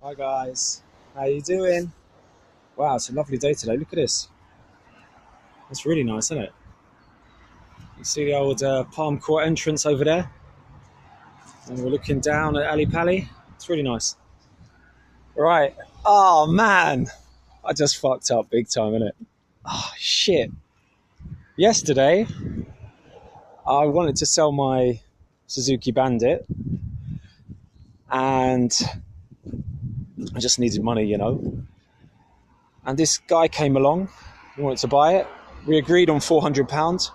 Hi guys, how you doing? Wow, it's a lovely day today. Look at this. It's really nice, isn't it? You see the old Palm Court entrance over there? And we're looking down at Ali Pali. It's really nice. Right. Oh man, I just fucked up big time, innit? Oh shit. Yesterday, I wanted to sell my Suzuki Bandit and I just needed money, you know. And this guy came along, he wanted to buy it. We agreed on £400.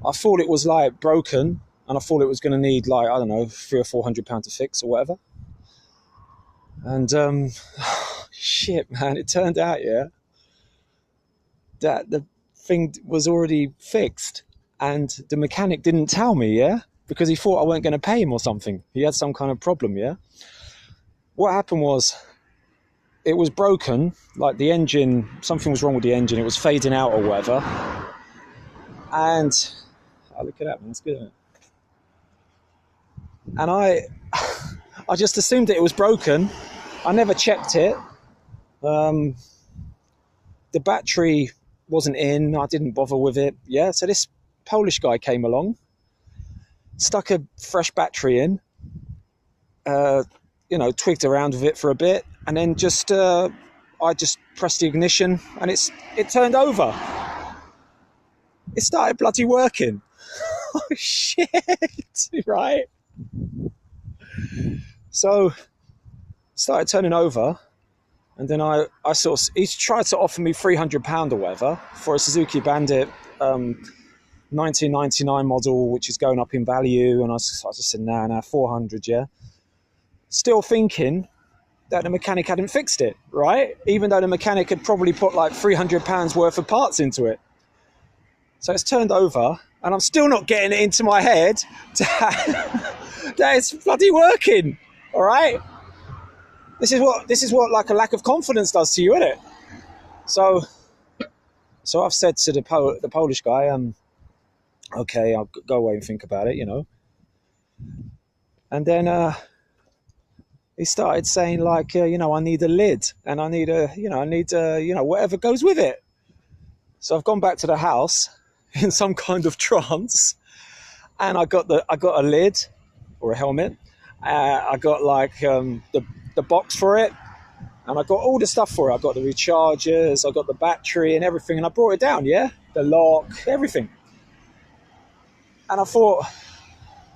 I thought it was like broken, and I thought it was going to need like, I don't know, £300 or £400 to fix or whatever. And shit, man, it turned out, yeah, that the thing was already fixed, and the mechanic didn't tell me, yeah, because he thought I weren't going to pay him or something. He had some kind of problem, yeah. What happened was, it was broken, like the engine, something was wrong with the engine, it was fading out or whatever. And, oh, look at that, man, it's good, isn't it? And I just assumed that it was broken. I never checked it. The battery wasn't in, I didn't bother with it, yeah. So this Polish guy came along, stuck a fresh battery in, you know, twigged around with it for a bit, and then just I just pressed the ignition and it turned over. It started bloody working. Oh shit, right? So started turning over, and then I sort of, he tried to offer me £300 or whatever for a Suzuki Bandit 1999 model, which is going up in value, and I just said nah, 400, yeah. Still thinking that the mechanic hadn't fixed it, right? Even though the mechanic had probably put like £300 worth of parts into it. So it's turned over, and I'm still not getting it into my head that it's bloody working, all right? This is what like a lack of confidence does to you, isn't it? So I've said to the Polish guy, okay, I'll go away and think about it, you know. And then he started saying like, you know, I need a lid, and I need you know, whatever goes with it. So I've gone back to the house in some kind of trance, and I got a lid or a helmet. I got like the box for it, and I got all the stuff for it. I got the rechargers, I got the battery and everything, and I brought it down, yeah, the lock, everything. And I thought,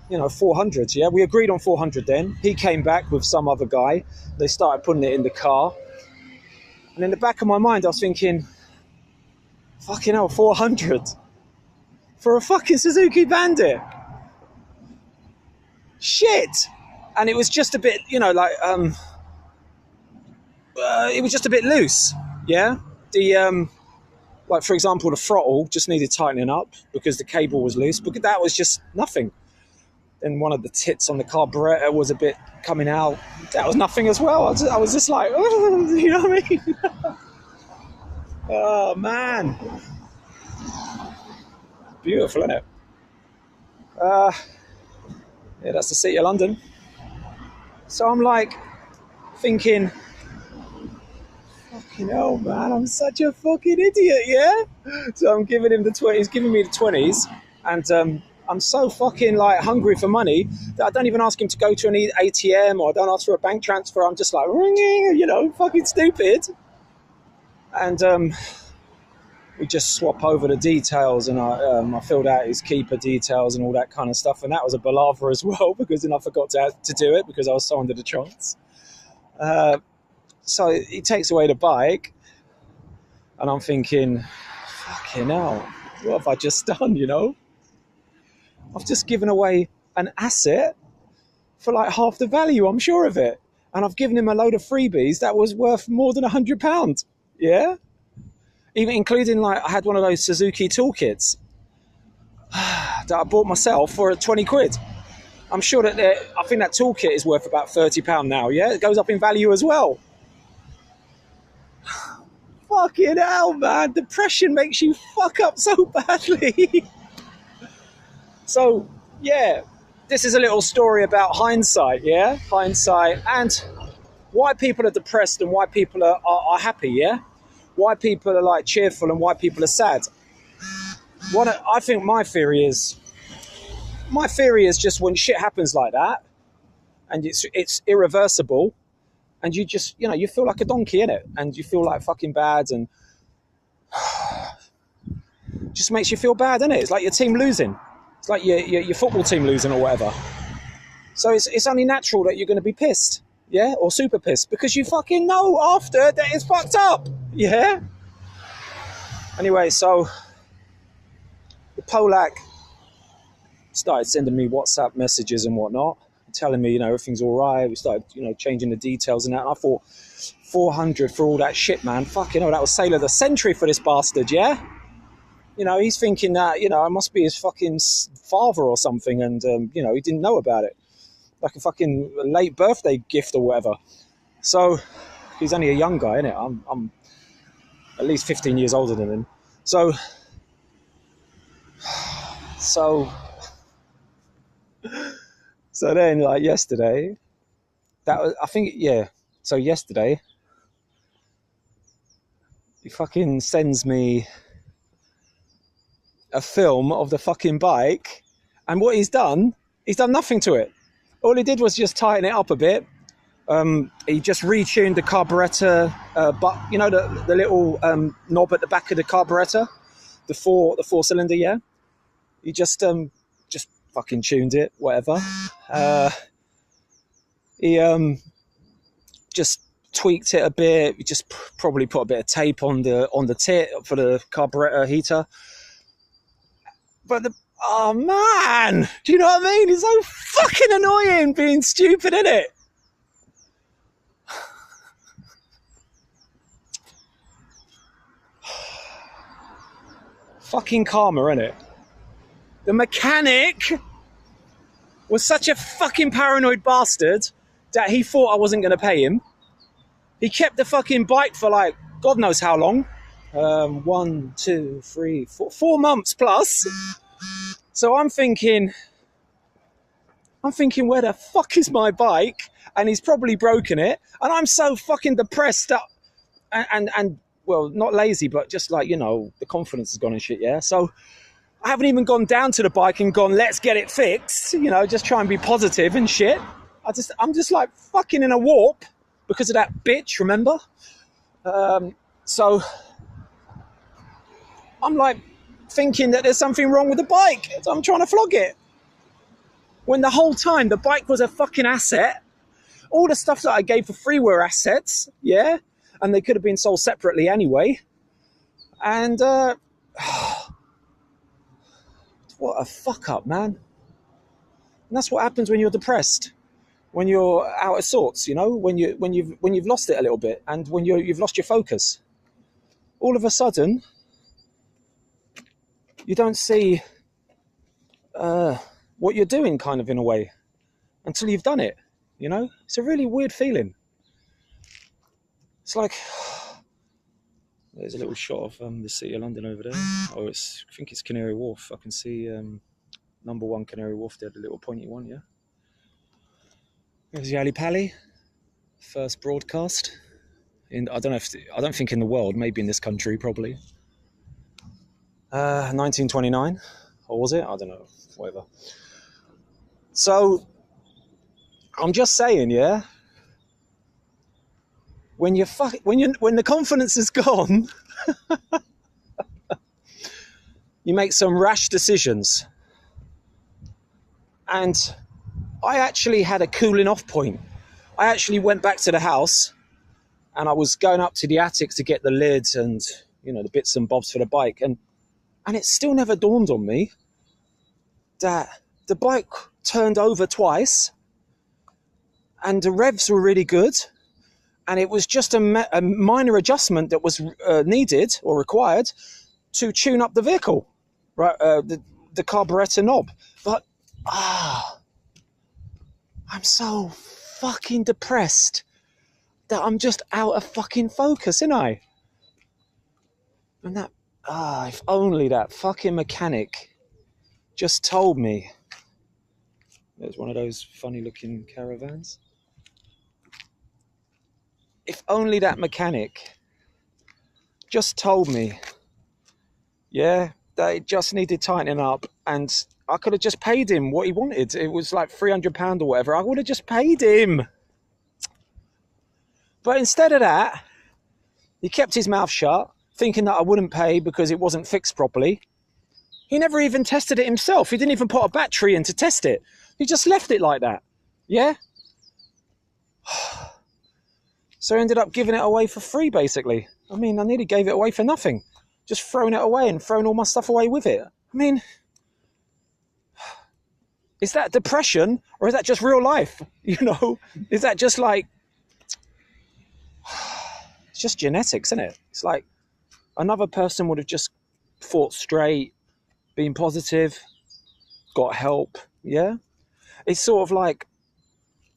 you know, 400, yeah, we agreed on 400. Then he came back with some other guy. They started putting it in the car, and in the back of my mind I was thinking, fucking hell, 400 for a fucking Suzuki Bandit, shit. And it was just a bit, you know, like it was just a bit loose, yeah. The like, for example, the throttle just needed tightening up because the cable was loose, but that was just nothing. Then one of the tits on the carburetor was a bit coming out. That was nothing as well. I was just like, oh, you know what I mean? Oh man, beautiful, isn't it? Yeah, that's the city of London. So I'm like thinking, fucking hell, man, I'm such a fucking idiot, yeah? So I'm giving him the 20s, he's giving me the 20s, and I'm so fucking like hungry for money that I don't even ask him to go to an ATM, or I don't ask for a bank transfer. I'm just like, you know, fucking stupid. And we just swap over the details, and I filled out his keeper details and all that kind of stuff, and that was a palaver as well, because then I forgot to do it because I was so under the trance. So he takes away the bike, and I'm thinking, fucking hell, what have I just done, you know? I've just given away an asset for like half the value, I'm sure of it. And I've given him a load of freebies that was worth more than £100, yeah? Even including, like, I had one of those Suzuki toolkits that I bought myself for 20 quid. I'm sure that I think that toolkit is worth about £30 now, yeah? It goes up in value as well. Fucking hell, man. Depression makes you fuck up so badly. So, yeah, this is a little story about hindsight, yeah? Hindsight, and why people are depressed and why people are happy, yeah? Why people are like cheerful and why people are sad. I think my theory is just when shit happens like that and it's irreversible and you just, you know, you feel like a donkey in it and you feel like fucking bad and just makes you feel bad, innit? It's like your team losing. It's like your football team losing or whatever. So it's only natural that you're going to be pissed, yeah? Or super pissed because you fucking know after that it's fucked up, yeah? Anyway, so the Polak started sending me WhatsApp messages and whatnot, telling me, you know, everything's all right. We started, you know, changing the details and that. And I thought, 400 for all that shit, man. Fucking hell, that was sale of the century for this bastard, yeah? You know, he's thinking that, you know, I must be his fucking father or something. And, you know, he didn't know about it. Like a fucking late birthday gift or whatever. So he's only a young guy, innit? I'm at least 15 years older than him. So then, like yesterday, that was, I think, yeah. So yesterday, he fucking sends me a film of the fucking bike, and what he's done nothing to it. All he did was just tighten it up a bit. He just retuned the carburetor, but you know the little knob at the back of the carburetor, the four cylinder, yeah. He just fucking tuned it, whatever. He just tweaked it a bit. He just probably put a bit of tape on the tit for the carburetor heater. But oh man, do you know what I mean? It's so fucking annoying being stupid, isn't it? Fucking karma, innit? The mechanic was such a fucking paranoid bastard that he thought I wasn't going to pay him. He kept the fucking bike for like, God knows how long. 1, 2, 3, 4 months plus. So I'm thinking, where the fuck is my bike? And he's probably broken it. And I'm so fucking depressed that, and well, not lazy, but just like, you know, the confidence has gone and shit, yeah? So I haven't even gone down to the bike and gone, let's get it fixed, you know, just try and be positive and shit. I'm just like fucking in a warp because of that bitch, remember? So I'm like thinking that there's something wrong with the bike. So I'm trying to flog it. When the whole time the bike was a fucking asset. All the stuff that I gave for free were assets, yeah? And they could have been sold separately anyway. And what a fuck up, man. And that's what happens when you're depressed, when you're out of sorts, you know, when you've lost it a little bit, and when you've lost your focus. All of a sudden, you don't see what you're doing, kind of, in a way, until you've done it. You know, it's a really weird feeling. It's like, there's a little shot of the City of London over there. Oh, I think it's Canary Wharf. I can see number 1 Canary Wharf there, the little pointy one, yeah. There's the Ali Pali, first broadcast. I don't think in the world, maybe in this country, probably. 1929, or was it? I don't know, whatever. So, I'm just saying, yeah. When the confidence is gone, you make some rash decisions. And I actually had a cooling off point. I actually went back to the house and I was going up to the attic to get the lid and, you know, the bits and bobs for the bike. And it still never dawned on me that the bike turned over twice and the revs were really good. And it was just a minor adjustment that was needed or required to tune up the vehicle, right? The carburetor knob. But, I'm so fucking depressed that I'm just out of fucking focus, ain't I? And that, if only that fucking mechanic just told me. There's one of those funny looking caravans. if only that mechanic just told me, yeah, that it just needed tightening up, and I could have just paid him what he wanted. It was like £300 or whatever. I would have just paid him. But instead of that, he kept his mouth shut, thinking that I wouldn't pay because it wasn't fixed properly. He never even tested it himself. He didn't even put a battery in to test it. He just left it like that. Yeah? So I ended up giving it away for free, basically. I mean, I nearly gave it away for nothing. Just throwing it away and throwing all my stuff away with it. I mean, is that depression or is that just real life? You know, is that just like, it's just genetics, isn't it? It's like another person would have just fought straight, been positive, got help. Yeah. It's sort of like,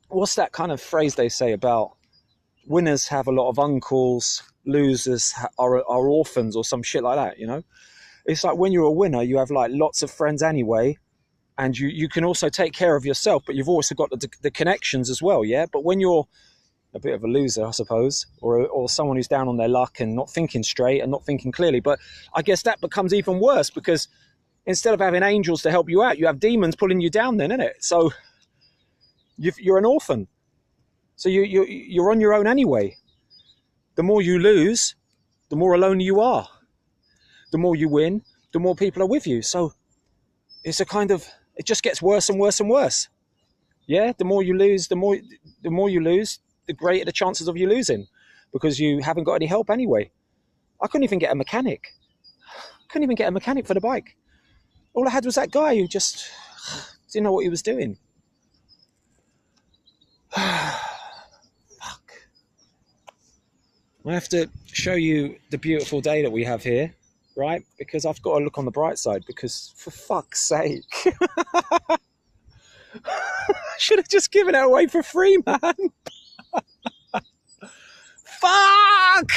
what's that kind of phrase they say about winners have a lot of uncles, losers are orphans or some shit like that, you know? It's like when you're a winner, you have like lots of friends anyway, and you can also take care of yourself, but you've also got the connections as well, yeah? But when you're a bit of a loser, I suppose, or someone who's down on their luck and not thinking straight and not thinking clearly, but I guess that becomes even worse because instead of having angels to help you out, you have demons pulling you down then, innit? So you're an orphan. So you're on your own anyway. The more you lose, the more alone you are. The more you win, the more people are with you. So it's a kind of, it just gets worse and worse and worse. Yeah, the more you lose, the more you lose, the greater the chances of you losing, because you haven't got any help anyway. I couldn't even get a mechanic. Couldn't even get a mechanic for the bike. All I had was that guy who just didn't know what he was doing. Fuck. I have to show you the beautiful day that we have here, right? Because I've got to look on the bright side, because for fuck's sake. Should have just given it away for free, man. Fuck!